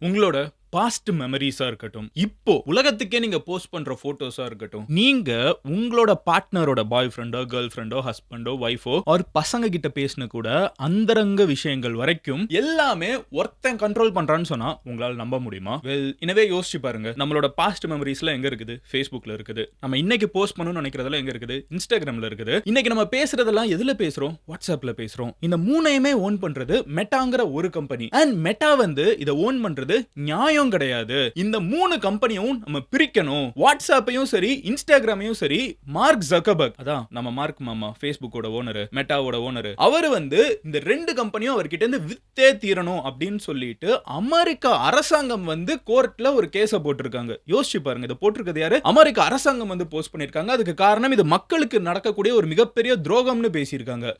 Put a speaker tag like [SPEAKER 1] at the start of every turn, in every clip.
[SPEAKER 1] உங்களோட பாஸ்ட் மெமரிஸா இருக்கட்டும், இப்போ உலகத்துக்கே நீங்க போஸ்ட் பண்ற போட்டோஸா இருக்கட்டும், நீங்க உங்களோட பார்ட்னரோட பாய் ஃப்ரெண்டோ, கேர்ள் ஃப்ரெண்டோ, ஹஸ்பண்டோ, வைஃபோ ஆர் பசங்க கிட்ட பேசின கூட அந்தரங்க விஷயங்கள் வரைக்கும் எல்லாமே ஒருத்தன் கண்ட்ரோல் பண்றான்னு சொன்னா உங்களால நம்ப முடியுமா? வெல், எனவே யோசிச்சு பாருங்க. நம்மளோட பாஸ்ட் மெமரிஸ்ல எங்க இருக்குது? Facebookல இருக்குது. நம்ம இன்னைக்கு போஸ்ட் பண்ணணும்னு நினைக்கிறதெல்லாம் எங்க இருக்குது? Instagramல இருக்குது. இன்னைக்கு நம்ம பேசுறதெல்லாம் எதுல பேசுறோம்? WhatsAppல பேசுறோம். இந்த மூணையுமே ஓன் பண்றது மெட்டாங்கிற ஒரு கம்பெனி. அண்ட் மெட்டா வந்து இத ஓன் பண்றது நியாயம் கிடையாது. இந்த மூணு கம்பெனியும் நம்ம பிரிக்கணும். வாட்ஸ்அப்பையும் சரி, இன்ஸ்டாகிராமையும் சரி, மார்க் ஜக்கர்பர்க், அதான் நம்ம மார்க் மாமா, Facebookோட ஓனர், மெட்டாவோட ஓனர், அவர் வந்து இந்த ரெண்டு கம்பெனியும் அவர்கிட்ட இருந்து வித்தே தீரணும் அப்படின்னு சொல்லிட்டு அமெரிக்க அரசாங்கம் வந்து கோர்ட்ல ஒரு கேஸ போட்டிருக்காங்க. யோசிச்சு பாருங்க, இத போட்டிருக்கிறது யாரு? அமெரிக்க அரசாங்கம் வந்து போஸ்ட் பண்ணிருக்காங்க. அதுக்கு காரணம் இது மக்களுக்கு நடக்கக்கூடிய ஒரு மிகப்பெரிய துரோகம்னு பேசியிருக்காங்க.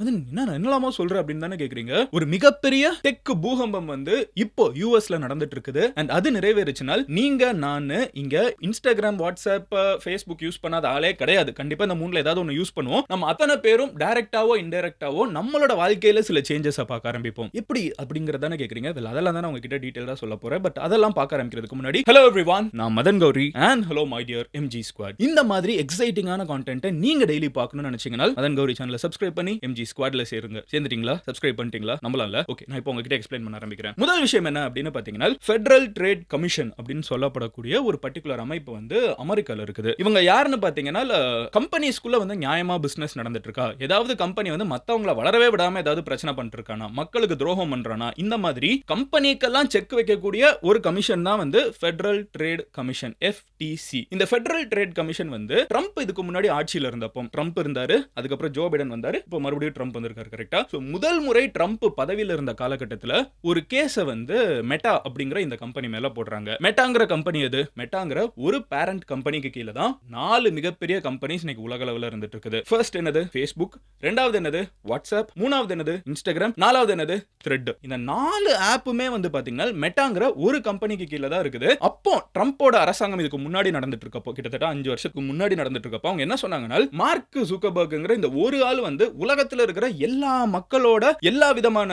[SPEAKER 1] என்னலாமோ சொல்ற அப்படின்னு தானே கேக்குறீங்க. ஒரு மிகப்பெரிய டெக் பூகம்பம் வந்து இப்போ யூஎஸ்ல நடந்துட்டு இருக்குது. அண்ட் அது நிறைவேறுச்சுனால் நீங்க நானு இங்க இன்ஸ்டாகிராம், வாட்ஸ்அப், Facebook யூஸ் பண்ணாத ஆளே கிடையாது. கண்டிப்பா இந்த மூணுல ஏதாவது ஒன்னு யூஸ் பண்ணுவோம். நம்ம அத்தனை பேரும் டைரக்டாவோ இன்டைரக்டாவோ நம்மளோட வாழ்க்கையில சில சேஞ்சஸ் பார்க்க ஆரம்பிப்போம். எப்படி அப்படிங்கறதானே கேக்குறீங்க. அதெல்லாம் தான் உங்ககிட்ட டீடைலா சொல்ல போறேன். பட் அதெல்லாம் பார்க்க ஆரம்பிக்கிறதுக்கு முன்னாடி, ஹலோ எவ்ரிவன், நான் Madan Gowri and hello my dear MG squad. இந்த மாதிரி எக்ஸைட்டிங்கான கான்டென்ட் நீங்க டெய்லி பார்க்கணும்னு நினைச்சீங்கன்னா மதன் கௌரி சேனலை சப்ஸ்கிரைப் பண்ணி MG ஸ்குவாட்ல சேருங்க. சேர்ந்துட்டீங்களா? சப்ஸ்கிரைப் பண்ணிட்டீங்களா? நம்மளால ஓகே. நான் இப்போ உங்ககிட்ட எக்ஸ்பிளைன் பண்ண ஆரம்பிக்கிறேன். முதல் விஷயம் என்ன அப்படின்னு பாத்தீங்கன்னா, ஃபெடரல் ட்ரேட் கமிஷன் அப்படின்னு சொல்லப்படக்கூடிய ஒரு பர்டிகுலர் அமைப்பு வந்து அமெரிக்கால இருக்குது. இவங்க யாருன்னு பாத்தீங்கன்னா, கம்பெனிஸ்குள்ள வந்து நியாயமா பிசினஸ் நடந்துட்டு இருக்கா, ஏதாவது கம்பெனி வந்து மத்தவங்கள வளரவே விடாம ஏதாவது பிரச்சனை பண்ணிட்டு இருக்கானா, மக்களுக்கு துரோகம் பண்றானா, இந்த மாதிரி கம்பெனிக்கெல்லாம் செக் வைக்கக்கூடிய ஒரு கமிஷன் தான் வந்து ஃபெடரல் ட்ரேட் கமிஷன், FTC. இந்த ஃபெடரல் ட்ரேட் கமிஷன் வந்து ட்ரம்ப் இதுக்கு முன்னாடி ஆட்சியில இருந்தப்போ ட்ரம்ப் இருந்தாரு, அதுக்கப்புறம் ஜோ பைடன் வந்தாரு, இப்போ மறுபடியும் ட்ரம்ப் வந்திருக்காரு. கரெக்ட்டா? சோ முதல் முறை ட்ரம்ப் பதவியில இருந்த காலகட்டத்தில் ஒரு கேஸ வந்து மெட்டா அப்படிங்கிற இந்த கம்பெனி மேல போடுறாங்க. மெட்டாங்கிற கம்பெனி எது? மெட்டாங்கிற ஒரு பேரண்ட் கம்பெனிக்கு கீழ தான் 4 மிகப்பெரிய கம்பெனிஸ் இன்னைக்கு உலக அளவுல இருந்துட்டு இருக்குது. ஃபர்ஸ்ட் என்னது? Facebook, இரண்டாவது என்னது? WhatsApp, மூணாவது என்னது? Instagram, நாலாவது என்னது? Thread. இந்த 4 ஆப்புமே வந்து பாத்தீங்கன்னா மெட்டாங்கிற ஒரு கம்பெனிக்கு கீழ தான் இருக்குது. அப்போ ட்ரம்போட அரசாங்கம் இதுக்கு முன்னாடி நடந்துட்டு இருக்கப்போ, கிட்டத்தட்ட 5 வருஷத்துக்கு முன்னாடி நடந்துட்டு இருக்கப்போ, அவங்க என்ன சொன்னாங்கன்னா, மார்க் ஜுக்கர்பர்க்ங்கிற இந்த ஒரு ஆள் வந்து உலகத்துல இருக்கிற எல்லா மக்களோட எல்லா விதமான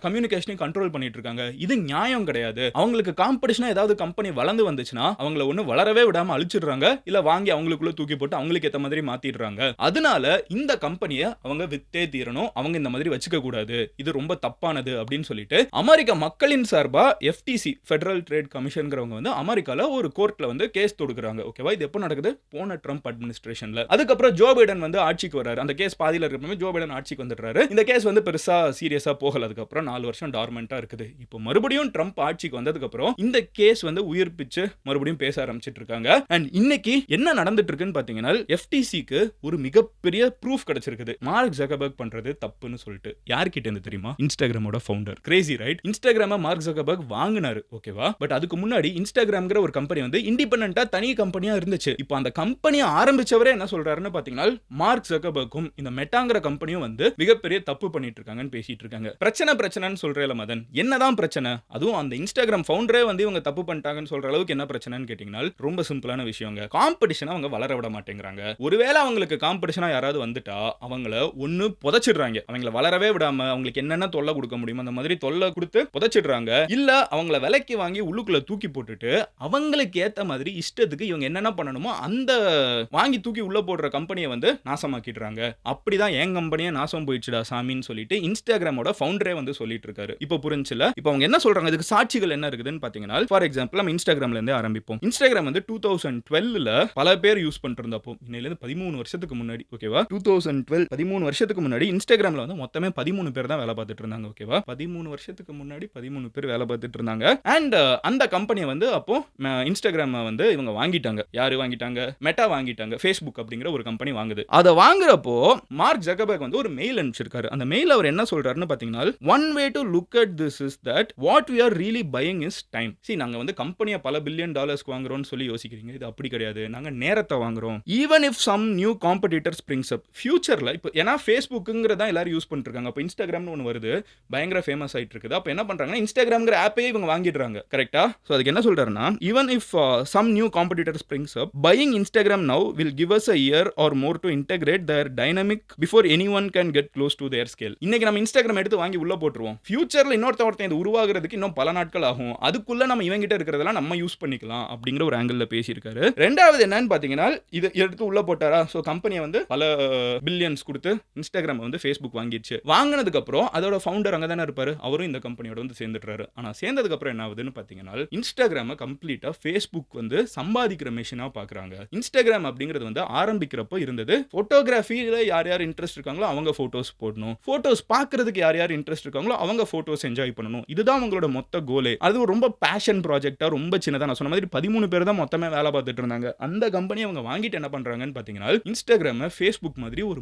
[SPEAKER 1] கம்யூனிகேஷனையும் கண்ட்ரோல் பண்ணிட்டு இருக்காங்க. இது நியாயம் கிடையாது. அவங்களுக்கு காம்படிஷனா ஏதாவது கம்பெனி வளர்ந்து வந்துச்சுன்னா அவங்கள ஒண்ணு வளரவே விடாம அழிச்சிடுறாங்க, இல்ல வாங்கி அவங்களுக்குள்ள தூக்கி போட்டு அவங்களுக்கு ஏத்த மாதிரி மாத்திடுறாங்க. அதனால இந்த கம்பெனியை அவங்க வித்தே தீரணும், அவங்க இந்த மாதிரி வச்சுக்க கூடாது, இது ரொம்ப தப்பானது அப்படின்னு சொல்லிட்டு அமெரிக்க மக்களின் சார்பா FTC, ஃபெடரல் ட்ரேட் கமிஷன்ங்கிறவங்க வந்து அமெரிக்கால ஒரு கோர்ட்ல வந்து கேஸ் தொடுக்குறாங்க. ஓகேவா? இது எப்போ நடக்குது? போன ட்ரம்ப் அட்மினிஸ்ட்ரேஷன்ல. அதுக்கப்புறம் ஜோ பைடன் வந்து ஆட்சிக்கு வராரு. அந்த கேஸ் பாதியில இருக்கப்போ ஜோ பைடன் ஆட்சிக்கு வந்துடுறாரு. இந்த கேஸ் வந்து பெருசா சீரியஸா போகல. அதுக்கப்புறம் 4 வருஷம் டார்மெண்டா இருக்குது. இப்போ மறுபடியும் ட்ரம்ப் ஆட்சிக்கு வந்ததுக்கு அப்புறம் இந்த கேஸ் வந்து உயிர்ப்பிச்சு மறுபடியும் பேச ஆரம்பிச்சிட்டு இருக்காங்க. அண்ட் இன்னைக்கு என்ன நடந்துட்டு இருக்குன்னு பாத்தீங்கன்னா, FTCக்கு ஒரு மிகப்பெரிய ப்ரூஃப் கிடைச்சிருக்குது. மார்க் ஜக்கர்பர்க் பண்றது தப்புன்னு சொல்லிட்டு. யார்கிட்ட இருந்து தெரியுமா? இன்ஸ்டாகிராமோட founder. Crazy right? Instagram Mark Zuckerberg வாங்குனாரு. ஓகேவா? பட் அதுக்கு முன்னாடி இன்ஸ்டாகிராம்ங்கிற ஒரு கம்பெனி வந்து இண்டிபெண்டன்ட்டா தனி கம்பெனியா இருந்துச்சு. இப்போ அந்த கம்பெனியை ஆரம்பிச்சவரே என்ன சொல்றாருன்னு பாத்தீங்கன்னா, மார்க் ஜக்கர்பர்க்கும் இந்த மெட்டாங்கிற கம்பெனியும் வந்து மிகப்பெரிய தப்பு பண்ணிட்டு இருக்காங்கன்னு பேசிட்டு இருக்காங்க. பிரச்சனைன்னு சொல்றேல மதன், என்னதான் பிரச்சனை? அதுவும் அந்த இன்ஸ்டாகிராம் ஃபவுண்டரே வந்து இவங்க தப்பு பண்ணிட்டாங்கன்னு சொல்ற அளவுக்கு என்ன பிரச்சனைன்னு கேட்டீங்கன்னா, ரொம்ப சிம்பிளான விஷயங்க. காம்படிஷனை அவங்க வளர விட மாட்டேங்கிறாங்க. ஒருவேளை அவங்களுக்கு காம்படிஷனா யாராவது வந்துட்டா அவங்கள ஒன்னு புதைச்சிடுறாங்க. அவங்கள வளரவே விடாம அவங்களுக்கு என்னென்ன தொல்லை கொடுக்க முடியும் அந்த மாதிரி தொல்லை கொடுத்து புதைச்சிடுறாங்க. இல்ல அவங்கள விலைக்கு வாங்கி உள்ளுக்குள்ள தூக்கி போட்டுட்டு அவங்களுக்கு ஏத்த மாதிரி இஷ்டத்துக்கு இவங்க என்னென்ன பண்ணணுமோ அந்த வாங்கி தூக்கி உள்ள போடுற கம்பெனியை வந்து நாசமாக்கிடுறாங்க. அப்படிதான் என் கம்பெனியை நாசம் போயிடுச்சுடா சாமின்னு சொல்லிட்டு இன்ஸ்டாகிராமோட ஃபவுண்டரே வந்து சொல்லிட்டு இருக்காரு. இப்போ புரிஞ்சுல? இப்போ அவங்க என்ன சொல்றாங்க, இதுக்கு சாட்சிகள் என்ன இருக்குதுன்னு பாத்தீங்கன்னா, ஃபார் எக்ஸாம்பிள் நம்ம இன்ஸ்டாகிராம்ல இருந்தே ஆரம்பிப்போம். இன்ஸ்டாகிராம் வந்து 2012ல பல பேர் யூஸ் பண்ணிட்டு இருந்தப்போ, இன்னையில இருந்து 13 வருஷத்துக்கு முன்னாடி, ஓகேவா? 2012 13 வருஷத்துக்கு முன்னாடி இன்ஸ்டாகிராம்ல வந்து மொத்தமே 13 பேர் தான் வேலை பார்த்துட்டு இருந்தாங்க. ஓகேவா? 13 வருஷத்துக்கு முன்னாடி 13 பேர் வேலை பார்த்துட்டு இருந்தாங்க. அண்ட் அந்த கம்பெனியை வந்து அப்போ இன்ஸ்டாகிராம் வந்து இவங்க வாங்கிட்டாங்க. யாரு வாங்கிட்டாங்க? மெட்டா வாங்கிட்டாங்க. Facebook அப்படிங்கிற ஒரு கம்பெனி வாங்குது. அதை வாங்குறப்போ மார்க் ஜக்கர்பர்க் வந்து ஒரு மெயில் அனுப்பிச்சிருக்காரு. அந்த மெயில் அவர் என்ன சொல்றாருன்னு பாத்தீங்கன்னா, one way to look at this is that what we are really buying is time. See, நாங்க வந்து கம்பெனியை பல பில்லியன் டாலர்ஸ்க்கு வாங்குறோம்னு சொல்லி யோசிக்கிறீங்க. இது அப்படி கிடையாது. நாங்க நேரத்தை வாங்குறோம். even if some new competitor springs up ஃபியூச்சர்ல, இப்போ ஏன்னா Facebookங்கிறத எல்லாரும் யூஸ் பண்ணிட்டு இருக்காங்க. அப்போ இன்ஸ்டாகிராம்னு ஒன்று வருது, பயங்கர ஃபேமஸ் ஆயிட்டு இருக்குது. அப்போ என்ன பண்றாங்கன்னா, இன்ஸ்டாகிராம்ங்கிற ஆப்பையே இவங்க வாங்கிடுறாங்க. கரெக்டா? ஸோ அதுக்கு என்ன சொல்றாருன்னா, even if some new competitor springs up, buying Instagram now will give us a year or more to integrate their dynamic before anyone can get close to their scale. இன்னைக்கு நம்ம இன்ஸ்டாகிராம் எடுத்து வாங்கி உள்ள போட்டுருவோம். ஃபியூச்சர்ல இன்னொருத்தன் இது உருவாகிறதுக்கு இன்னும் பல நாட்கள் ஆகும். அதுக்குள்ள நம்ம இவங்கிட்ட இருக்கிறதெல்லாம் நம்ம யூஸ் பண்ணிக்கலாம் அப்படிங்கிற ஒரு ஆங்கிள் பேசியிருக்காரு. ரெண்டாவது என்னன்னு பாத்தீங்கன்னா இது எடுத்து உள்ள போட்டாரா, ஸோ கம்பெனியை வந்து பல பில்லியன்ஸ் கொடுத்து இன்ஸ்டாகிராம் வந்து ஃபேஸ்புக் வாங்கிடுச்சு. வாங்கினதுக்கு அப்புறம் அதோட ஃபவுண்டர் அங்கே தானே இருப்பாரு, அவரும் இந்த கம்பெனியோட வந்து சேர்ந்துட்டாரு. ஆனால் சேர்ந்ததுக்கு அப்புறம் என்ன ஆகுதுன்னு பார்த்தீங்கன்னா இன்ஸ்டாகிராமை கம்ப்ளீட்டாக ஃபேஸ்புக் வந்து சம்பாதிக்கிற மெஷினாக பார்க்குறாங்க. இன்ஸ்டாகிராம் அப்படிங்கிறது வந்து ஆரம்பிக்கிறப்போ இருந்தது ஃபோட்டோகிராஃபியில் யார் யார் இன்ட்ரெஸ்ட் இருக்காங்களோ அவங்க ஃபோட்டோஸ் போடணும், ஃபோட்டோஸ் பார்க்கறதுக்கு யார் யார் இன்ட்ரெஸ்ட் இருக்காங்களோ அவங்க ஃபோட்டோஸ் என்ஜாய் பண்ணணும். இதுதான் அவங்களோட மொத்த கோலே. அது ரொம்ப பேஷன் ப்ராஜெக்டாக ரொம்ப சின்னதாக, நான் சொன்ன மாதிரி 13 பேர் தான் மொத்தமே வேலை பார்த்துட்டு இருந்தாங்க. அந்த கம்பெனி அவங்க வாங்கிட்டு என்ன பண்றாங்கன்னு பார்த்தீங்கன்னா இன்ஸ்டாகிராமை ஃபேஸ்புக் மாதிரி ஒரு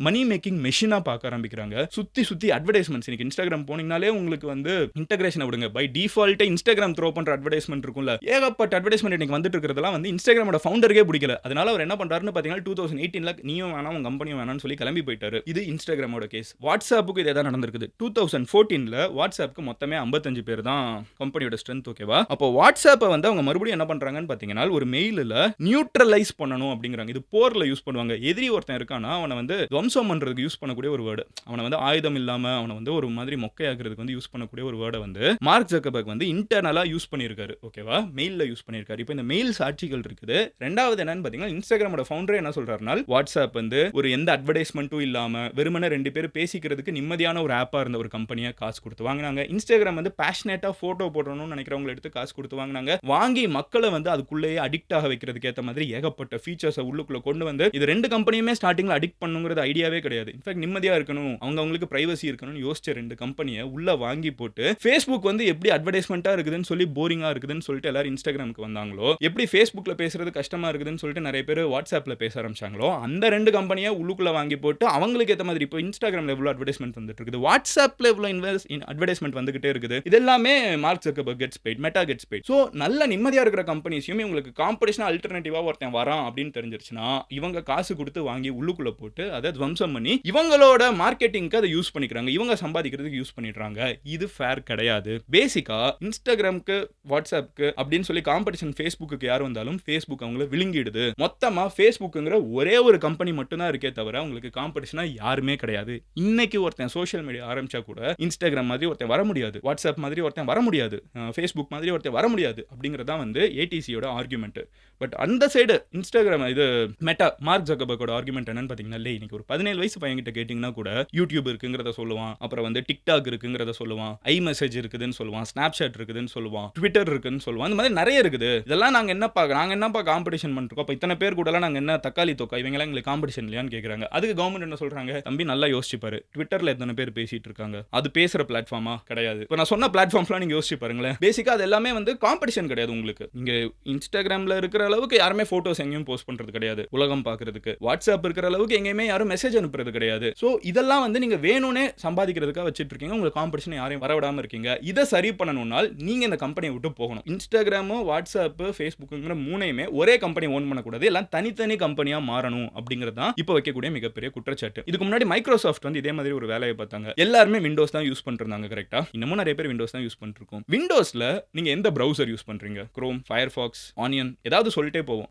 [SPEAKER 1] மணி மேக்கிங் மெஷினா பார்க்க ஆரம்பிக்கிறாங்க. சுத்தி சுத்தி அட்வர்டைஸ்மெண்ட்ஸ். இன்னைக்கு இன்ஸ்டாகிராம் போனீங்கனாலே உங்களுக்கு வந்து இன்டகிரேஷன் விடுங்க, பை டிஃபால்ட்டே இன்ஸ்டாகிராம் த்ரோ பண்ற அட்வர்டைஸ்மெண்ட் இருக்கும்ல, ஏகப்பட்ட அட்வர்டைஸ்மெண்ட் இன்னைக்கு வந்துட்டு இருக்கிறதெல்லாம் வந்து இன்ஸ்டாகிராமோட ஃபவுண்டருக்கே பிடிக்கல. அதனால அவர் என்ன பண்றாருன்னு பார்த்தீங்கன்னா 2018ல நீயும் வேணாம் உங்க கம்பெனியும் வேணாம்னு சொல்லி கிளம்பி போயிட்டாரு. இது இன்ஸ்டாகிராமோட கேஸ். வாட்ஸ்அப்புக்கு இதே தான் நடந்திருக்குது. 2014ல வாட்ஸ்அப்புக்கு மொத்தமே 55 பேர் தான் கம்பெனியோட ஸ்ட்ரென்த். ஓகேவா? அப்போ வாட்ஸ்அப்பை வந்து அவங்க மறுபடியும் என்ன பண்றாங்கன்னு பார்த்தீங்கன்னா ஒரு மெயிலில் நியூட்ரலைஸ் பண்ணணும் அப்படிங்கிறாங்க. இது போர்ல யூஸ் பண்ணுவாங்க. எதிரி ஒருத்தன் இருக்கானா அவனை வந்து துவம்சம் பண்றதுக்கு யூஸ் பண்ணக்கூடிய ஒரு வேர்டு, அவனை வந்து ஆயுதம் இல்லாம அவனை வந்து ஒரு மாதிரி மொக்கையாக்குறதுக்கு வந்து யூஸ் பண்ணக்கூடிய ஒரு வேர்டை வந்து மார்க் ஜக்கர்பர்க் வந்து இன்டர்னலா யூஸ் பண்ணியிருக்காரு. ஓகேவா? மெயில்ல யூஸ் பண்ணியிருக்காரு. இப்போ இந்த மெயில் சாட்சிகள் இருக்குது. ரெண்டாவது என்னன்னு பாத்தீங்கன்னா இன்ஸ்டாகிராமோட ஃபவுண்டர் என்ன சொல்றாருன்னா வாட்ஸ்அப் வந்து ஒரு எந்த அட்வர்டைஸ்மெண்ட்டும் இல்லாம வெறுமனே 2 பேர் பேசிக்கிறதுக்கு நிம்மதியான ஒரு ஆப்பா இருந்த ஒரு கம்பெனியை காசு கொடுத்து வாங்கினாங்க. இன்ஸ்டாகிராம் வந்து பேஷனேட்டா போட்டோ போடணும்னு நினைக்கிறவங்களை எடுத்து காசு கொடுத்து வாங்கினாங்க. வாங்கி மக்களை வந்து அதுக்குள்ளேயே அடிக்ட் ஆக வைக்கிறதுக்கு ஏற்ற மாதிரி ஏகப்பட்ட ஃபீச்சர்ஸை உள்ளுக்குள்ள கொண்டு வந்து இது 2 கம்பெனியுமே ஸ்டார்டிங்ல அடிக்ட் பண்ணுங்கிறது ஐடியாவே கிடையாது. இன்ஃபேக்ட் நிம்மதியா இருக்கணும், அவங்களுக்கு பிரைவசி இருக்கணும்னு யோசிச்ச 2 கம்பெனியை உள்ள வாங்கி போட்டு ஃபேஸ்புக் வந்து எப்படி அட்வர்டைஸ்மெண்டா இருக்குதுன்னு சொல்லி போரிங்கா இருக்குதுன்னு சொல்லிட்டு எல்லாரும் இன்ஸ்டாகிராமுக்கு வந்தாங்களோ, எப்படி ஃபேஸ்புக்ல பேசுறது கஷ்டமா இருக்குதுன்னு சொல்லிட்டு நிறைய பேர் வாட்ஸ்அப்ல பேச ஆரம்பிச்சாங்களோ, அந்த 2 கம்பெனியை உள்ளுக்குள்ள வாங்கி போட்டு அவங்களுக்கு ஏற்ற மாதிரி இப்போ இன்ஸ்டாகிராம்ல எவ்வளவு அட்வர்டைஸ்மெண்ட் வந்துட்டு இருக்குது, வாட்ஸ்அப்ல எவ்வளவு அட்வர்டைஸ்மெண்ட் வந்துகிட்டே இருக்குது. இதெல்லாமே mark Zuckerberg gets paid, meta gets paid. So நல்ல நிம்மதியா இருக்கிற கம்பெனிஸையும் உங்களுக்கு காம்படிஷன் அல்டர்னேட்டிவா ஒருத்தன் வரான் அப்படின்னு தெரிஞ்சிருச்சுன்னா இவங்க காசு கொடுத்து வாங்கி உள்ளுக்குள்ள போட்டு அதை துவம்சம் பண்ணி இவங்களோட மார்க்கெட்டிங்க்கு அதை யூஸ் பண்ணிக்கிறாங்க, இவங்க சம்பாதிக்கிறதுக்கு யூஸ் பண்ணிடுறாங்க. இது ஃபேர் கிடையாது. பேசிக்கா இன்ஸ்டாகிராமுக்கு வாட்ஸ்அப்புக்கு அப்படின்னு சொல்லி காம்படிஷன் ஃபேஸ்புக்கு யார் வந்தாலும் ஃபேஸ்புக் அவங்கள விழுங்கிடுது. மொத்தமா ஃபேஸ்புக்குங்கிற ஒரே ஒரு கம்பெனி மட்டும் தான் இருக்கே தவிர உங்களுக்கு காம்படிஷனா யாருமே கிடையாது. இன்னைக்கு ஒருத்தன் சோஷியல் மீடியா ஆரம்பிச்சா கூட இன்ஸ்டாகிராம் மாதிரி ஒருத்தன் வர முடியாது, வாட்ஸ்அப் மாதிரி ஒருத்தன் வர முடியாது, ஃபேஸ்புக் மாதிரி ஒருத்தன் வர முடியாது அப்படிங்கறதா வந்து ஏடிசியோட ஆர்குமெண்ட். பட் அந்த சைடு இன்ஸ்டாகிராம் இது மெட்டா மார்க் ஜக்கர்பர்க்கோட ஆர்குமெண்ட் என்னன்னு பாத்தீங்கன்னா இன்னைக்கு ஒரு 17 வயசு பையன்கிட்ட கேட்டீங்கன்னா கூட யூடியூப் இருக்குங்கிறத சொல்லுவான், அப்புறம் வந்து டிக்டாக் இருக்குங்கிறத சொல்லுவான், ஐ மெசேஜ் இருக்குதுன்னு சொல்லுவான், ஸ்னாப்சாட் இருக்குதுன்னு சொல்லுவான், ட்விட்டர் இருக்குன்னு சொல்லுவான். இந்த மாதிரி நிறைய இருக்குது. இதெல்லாம் நாங்க என்னப்பா காம்படிஷன் பண்ணிருக்கோம், அப்ப இத்தனை பேர் கூட நாங்க என்ன தக்காளி தொக்கா, இவங்க எல்லாம் எங்களுக்கு காம்படிஷன் இல்லையான்னு கேக்குறாங்க. அதுக்கு கவர்மெண்ட் என்ன சொல்றாங்க, தம்பி நல்லா யோசிச்சு பாரு, ட்விட்டர்ல எத்தனை பேர் பேசிட்டு இருக்காங்க, அது பேசுற பிளாட்ஃபார்மா கிடையாது. இப்போ நான் சொன்ன பிளாட்ஃபார்ம்லாம் நீங்க யோசிச்சு பாருங்களேன். பேசிக்கா அது எல்லாமே வந்து காம்படிஷன் கிடையாது. உங்களுக்கு நீங்க இன்ஸ்டாகிராம்ல இருக்கிற அளவுக்கு யாருமே போட்டோஸ் எங்கேயும் போஸ்ட் பண்றது கிடையாது உலகம் பாக்குறதுக்கு. வாட்ஸ்அப் இருக்கிற அளவுக்கு எங்கேயுமே யாரும் மெசேஜ் அனுப்புறது கிடையாது. சோ இதெல்லாம் வந்து நீங்க வேணும்னே சம்பாதிக்கிறதுக்காக வச்சிட்டு இருக்கீங்க. உங்களுக்கு காம்படிஷன் யாரையும் வரவிடாம இருக்கீங்க. இதை சரி பண்ணணும்னால் நீங்க இந்த கம்பெனியை விட்டு போகணும். இன்ஸ்டாகிராமோ வாட்ஸ்அப் ஃபேஸ்புக்குங்கிற மூணையுமே ஒரே கம்பெனி ஓன் பண்ணக்கூடாது, எல்லாம் தனித்தனி கம்பெனியா மாறணும் அப்படிங்கிறது தான் இப்போ வைக்கக்கூடிய மிகப்பெரிய குற்றச்சாட்டு. இதுக்கு முன்னாடி மைக்ரோசாஃப்ட் வந்து இதே மாதிரி ஒரு வேலையை பார்த்தாங்க. எல்லாருமே விண்டோஸ் தான் யூஸ் பண்ணிருந்தாங்க. கரெக்டா? இன்னமும் நிறைய பேர் விண்டோஸ் தான் யூஸ் பண்ணிட்டு இருக்கோம். விண்டோஸ்ல நீங்க எந்த பிரவுசர் யூஸ் பண்றீங்க? குரோம், ஃபயர்பாக்ஸ், ஆனியன், ஏதாவது சொல்லிட்டே போவோம்.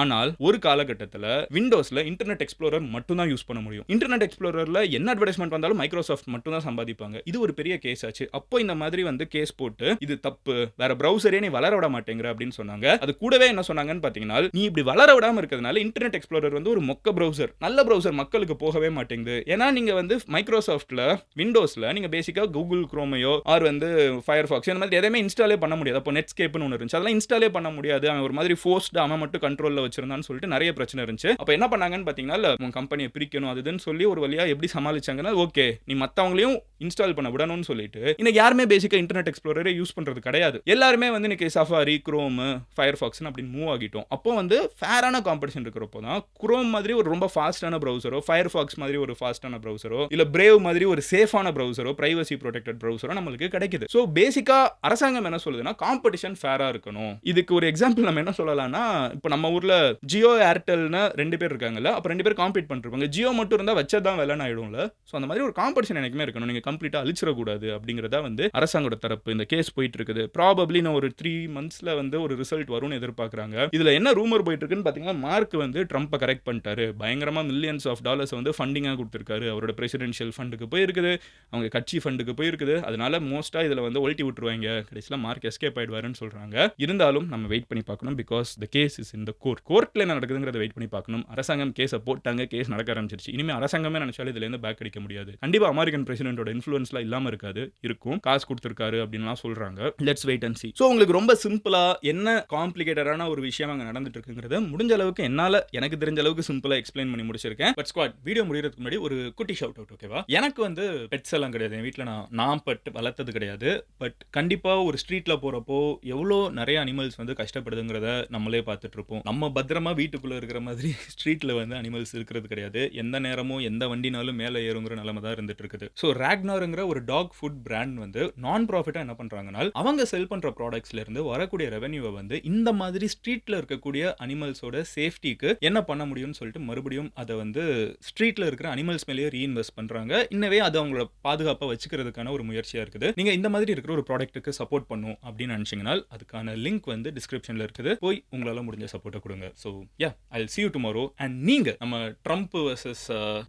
[SPEAKER 1] ஆனால் ஒரு காலகட்டத்தில் விண்டோஸ்ல இன்டர்நெட் எக்ஸ்ப்ளோரர் மட்டும் தான் யூஸ் பண்ண முடியும். இன்டர்நெட் எக்ஸ்ப்ளோரர்ல என்ன அட்வர்டைஸ்மெண்ட் வந்தாலும் மைக்ரோசாஃப்ட் மட்டும் தான் சம்பாதிப்பாங்க. இது ஒரு பெரிய கேஸ் ஆச்சு. அப்போ இந்த மாதிரி வந்து கேஸ் போட்டு இது தப்பு, வேற பிரவுசரே நீ வளர விட மாட்டேங்கிற அப்படின்னு சொன்னாங்க. அது கூடவே என்ன சொன்னாங்கன்னு பாத்தீங்கன்னா நீ இப்படி வளர விடாம இருக்கிறதுனால இன்டர்நெட் எக்ஸ்ப்ளோரர் வந்து ஒரு மொக்க பிரவுசர், நல்ல பிரவுசர் மக்களுக்கு போகவே மாட்டேங்குது. ஏன்னா நீங்க வந்து மைக்ரோசாஃப்ட்ல விண்டோஸ்ல நீங்க பேசிக்கா கூகுள் குரோமையோ ஆர் வந்து ஃபயர்பாக்ஸ் இந்த மாதிரி எதையுமே இன்ஸ்டாலே பண்ண முடியாது. அப்போ நெட்ஸ்கேப்னு ஒன்று இருந்துச்சு, அதெல்லாம் இன்ஸ்டாலே பண்ண முடியாது. அவன் ஒரு மாதிரி ஃபோர்ஸ்ட், அவன் மட்டும் கண்ட்ரோல்ல வச்சிருந்தான்னு சொல்லிட்டு நிறைய பிரச்சனை இருந்துச்சு. அப்ப என்ன பண்ணாங்கன்னு பாத்தீங்கன்னா உங்க கம்பெனியை பிரிக்கணும் அதுன்னு சொல்லி ஒரு வழியா எப்படி சமாளிச்சாங்கன்னா ஓகே நீ மத்தவங்களையும் இன்ஸ்டால் பண்ண விடணும்னு சொல்லிட்டு இன்னைக்கு யாருமே பேசிக்கா இன்டர்நெட் எக்ஸ்ப்ளோரரே யூஸ் பண்றது கிடையாது. எல்லாருமே வந்து இன்னைக்கு சஃபாரி, குரோம், ஃபயர்பாக்ஸ் அப்படின்னு மூவ் ஆகிட்டோம். அப்போ வந்து ஃபேரான காம்படிஷன் இருக்கிறப்போ தான் குரோம் மாதிரி ஒரு ரொம்ப ஃபாஸ்டான பிரவுசரோ, ஃபயர்பாக்ஸ் மாதிரி ஒரு ஃபாஸ்டான பிரவுசரோ, இல்ல பிரேவ் மாதிரி ஒரு சேஃபான பிரவுசரோ, பிரைவசி ப்ரொடெக்டட் பிரவுசரோ நம்மளுக்கு கிடைக்குது. சோ பேசிக்கா அரசாங்கம் என்ன சொல்லுதுன்னா காம்படிஷன் ஃபேரா இருக்கணும். இதுக்கு ஒரு எக்ஸாம்பிள் நம்ம என்ன சொல்லலாம்னா இப்போ நம்ம ஊர்ல ஜியோ ஏர்டெல்னு 2 பேர் இருக்காங்கல்ல, அப்ப 2 பேர் காம்பீட் பண்ணிருப்பாங்க. ஜியோ மட்டும் இருந்தா வச்சதான் வேலைன்னு ஆயிடும்ல. சோ அந்த மாதிரி ஒரு காம்படிஷன் எனக்குமே இருக்கணும். நீங்க கம்ப்ளீட்டா அழிச்சிடக்கூடாது அப்படிங்கிறதா வந்து அரசாங்கோட தரப்பு. இந்த கேஸ் போயிட்டு இருக்குது. ப்ராபப்ளி இன்னும் ஒரு 3 மந்த்ஸ்ல வந்து ஒரு ரிசல்ட் வரும்னு எதிர்பார்க்குறாங்க. இதுல என்ன ரூமர் போயிட்டு இருக்குன்னு பார்த்தீங்கன்னா, மார்க் வந்து ட்ரம்பை கரெக்ட் பண்ணிட்டாரு. பயங்கரமா மில்லியன்ஸ் ஆஃப் டாலர்ஸ் வந்து ஃபண்டிங்கா கொடுத்திருக்காரு. அவரோட பிரசிடென்ஷியல் ஃபண்டுக்கு போயிருக்குது, அவங்க கட்சி ஃபண்டுக்கு போயிருக்குது. அதனால மோஸ்டா இதுல வந்து ஒழட்டி விட்டுருவாங்க. கடைசியில மார்க் எஸ்கேப் ஆயிடுவாருன்னு சொல்றாங்க. இருந்தாலும் நம்ம வெயிட் பண்ணி பார்க்கணும். Because the case is in the court. கோர்ட்ல என்ன நடக்குதுங்கிறத வெயிட் பண்ணி பார்க்கணும். அரசாங்கம் கேஸை போட்டாங்க, கேஸ் நடக்க ஆரம்பிச்சிருச்சு. இனிமே அரசாங்கமே நினைச்சாலும் இதுல இருந்து பேக் அடிக்க முடியாது. கண்டிப்பா அமெரிக்கன் பிரசிடென்ட்டோட இன்ஃப்ளூயன்ஸ்லாம் இல்லாம இருக்காது, இருக்கும். காசு கொடுத்திருக்காரு அப்படின்லாம் சொல்றாங்க. Let's wait and see. So உங்களுக்கு ரொம்ப சிம்பிளா என்ன காம்ப்ளிகேட்டடான ஒரு விஷயம் அங்க நடந்துட்டு இருக்குங்கிறத முடிஞ்ச அளவுக்கு என்னால எனக்கு தெரிஞ்ச அளவுக்கு சிம்பிளா எக்ஸ்பிளைன் பண்ணி முடிச்சிருக்கேன். பட் ஸ்குவாட், வீடியோ முடியறதுக்கு முன்னாடி ஒரு குட்டி ஷவுட் அவுட், ஓகேவா? எனக்கு வந்து பெட்ஸ் எல்லாம் கிடையாது. என் வீட்டில் நான் பட் வளர்த்தது கிடையாது. பட் கண்டிப்பா ஒரு ஸ்ட்ரீட்ல போறப்போ எவ்வளோ நிறைய அனிமல்ஸ் வந்து கஷ்டப்படுதுங்கிறத நம்மளே பார்த்துட்டு இருப்போம். நம்ம பத்திரமா வீட்டுக்குள்ள இருக்கிற மாதிரி ஸ்ட்ரீட்ல வந்து அனிமல்ஸ் இருக்கிறது கிடையாது. எந்த நேரமும் எந்த வண்டினாலும் மேலே ஏறுங்கிற நிலைமை தான் இருந்துட்டு இருக்குது. ஸோ ராக்னார்ங்கிற ஒரு டாக் ஃபுட் பிராண்ட் வந்து நான் ப்ராஃபிட்டா என்ன பண்றாங்கன்னா, அவங்க செல் பண்ற ப்ராடக்ட்ஸ்ல இருந்து வரக்கூடிய ரெவென்யூவை வந்து இந்த மாதிரி ஸ்ட்ரீட்ல இருக்கக்கூடிய அனிமல்ஸோட சேஃப்டிக்கு என்ன பண்ண முடியும்னு சொல்லிட்டு மறுபடியும் அதை வந்து ஸ்ட்ரீட்ல இருக்கிற அனிமல்ஸ் மேலேயே ரீஇன்வெஸ்ட் பண்றாங்க. இன்னவே அது அவங்களோட பாதுகாப்பை வச்சுக்கிறதுக்கான ஒரு முயற்சியா இருக்குது. நீங்க இந்த மாதிரி இருக்கிற ஒரு ப்ராடக்ட்டுக்கு சப்போர்ட் பண்ணும் அப்படின்னு நினைச்சீங்கன்னா அதுக்கான லிங்க் வந்து டிஸ்கிரிப்ஷன்ல இருக்குது. போய் உங்களால முடிஞ்ச சப்போர்ட்டை கொடுங்க. So yeah, I'll see you tomorrow. And நீங்க நம்ம Trump vs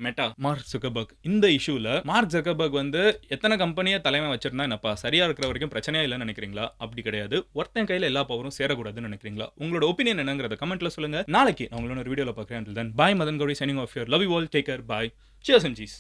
[SPEAKER 1] meta, mark Zuckerberg, இந்த இஷ்யூல மார்க் ஜக்கர்பர்க் வந்து எத்தனை கம்பெனியை தலைமை வச்சிருந்தா என்னப்பா சரியா இருக்கிற வரைக்கும் பிரச்சனையா இல்லைன்னு நினைக்கிறீங்களா? அப்படி கிடையாது. ஒருத்தன் கையில எல்லா பவரும் சேரக்கூடாதுன்னு நினைக்கிறீங்களா? உங்களோட ஒப்பீனியன் என்னங்கிறத கமெண்ட்ல சொல்லுங்க. நாளைக்கு நான் உங்களோட ஒரு வீடியோல பார்க்குறேன். Until then, bye. Madan Gauri signing off here. Love you all. Take care. Bye. Cheers and cheese.